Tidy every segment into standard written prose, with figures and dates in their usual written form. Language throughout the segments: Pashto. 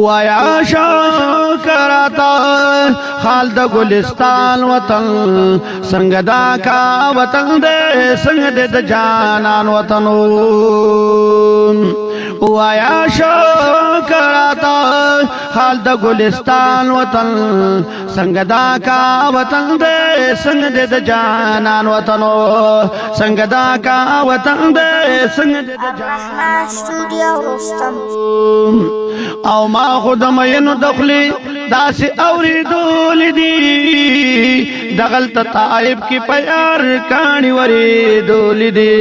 وایا شکراتا خال د ګلستان وطن څنګه دا کا وطن دې څنګه دې د جانان وطن وایا شکراتا خال د ګلستان وطن څنګه دا کا وطن دې څنګه دې د جانان وطن څنګه دا کا وطن دې څنګه دې د الرحمن سټوډیو رستم او ما خود مینو دخلی داسی اوریدول دی دغلت طائب کی پیار کانی وریدول دی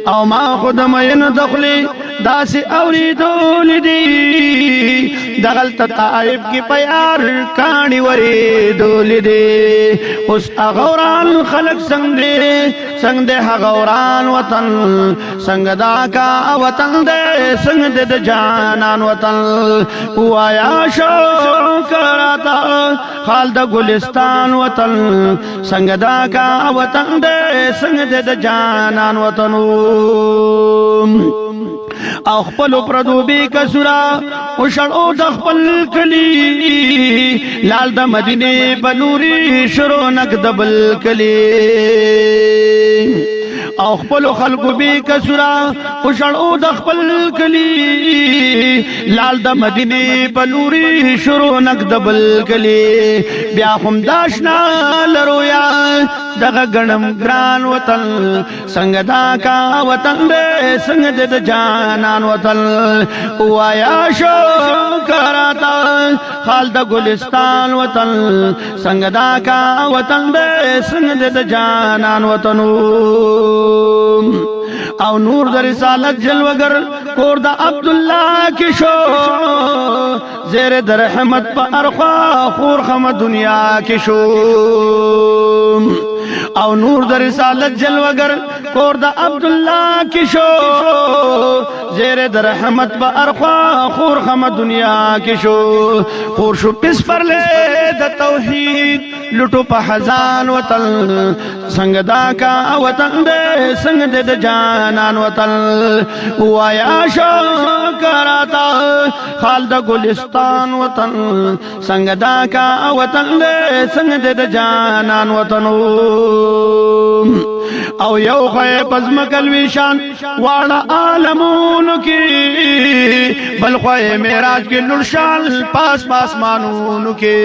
او ما خود مینو دخلی داسی اوریدول دی دغلت طائب کی پیار کانی وریدول دی اس اغوران خلق سنگ دے غوران وطن سنگ دا کا وطن دے سنگ دے د جانان وطن وایا شکراتا خال د ګلستان وطن سنگ دا کا وطن دے سنگ دے د جانان وطن او خپل پردو بی کسرا او شړو د خپل کلی لال د مدینه بنوري شرو نک دبل کلی او خپل خلقو بی کسرا او شړو د خپل کلی لال د مدینه بنوري شرو نک دبل کلی بیا هم داشنا لرویا دغه غنم ګران وطن څنګه دا کا وطن دې څنګه دې د جانان وطن وایا شکراتا خال د ګلستان وطن څنګه دا کا وطن دې څنګه دې د جانان وطن او نور د رسالت جلوگر کور د عبد الله کې شو زیر د رحمت په ارخوا خور خم دنیا کې شو او نور د رسالت جلوگر کور د عبد الله کې شو زیر د رحمت په ارخوا خور خم دنیا کې شو خور شو پس پر له د توحید لټو په حزان وطن څنګه دا کا وطن دې څنګه دې د جانان وطن وایا شکراتا خال د ګلستان وطن څنګه دا کا وطن دې څنګه دې د جانان وطن او یو خې پزم کلوي شان واړه عالمون کې بل خې معراج کې نور شان پاس پاس مانون کې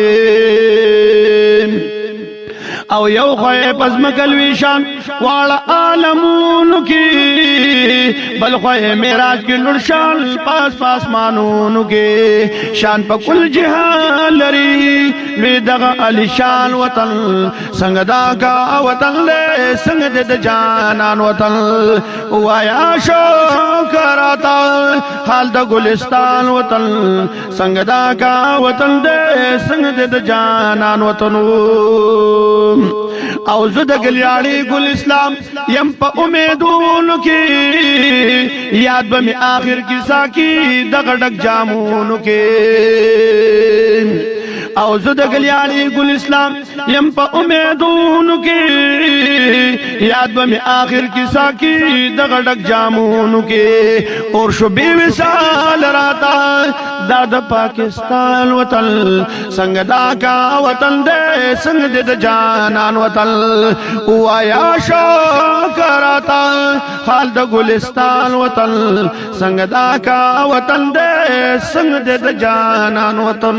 او یو خې پزم کلوي شان واړه عالمون کې بل خې معراج کې نور شان پاس پاس مانون کې شان په کل جهان لري وی دغه علی شان وطن څنګه دا کا وطن له څنګه د جانان وطن وایا شکراتا حال د ګلستان وطن څنګه دا کا وطن دې څنګه د جانان وطن او زه د ګلیاړي ګل اسلام یم په امیدونو کې یاد به می آخر کې ساکی دغه ډک جامونو کې او زه د ګلیاړي ګل اسلام یم په امیدونو کې یاد به می آخر کې ساکی دغه ډک جامونو کې اور شو بے مثال راتا دا د پاکستان وطن څنګه دا کا وطن دې څنګه د جانان وطن وایا شکراتا حال د ګلستان وطن څنګه دا کا وطن دې څنګه د جانان وطن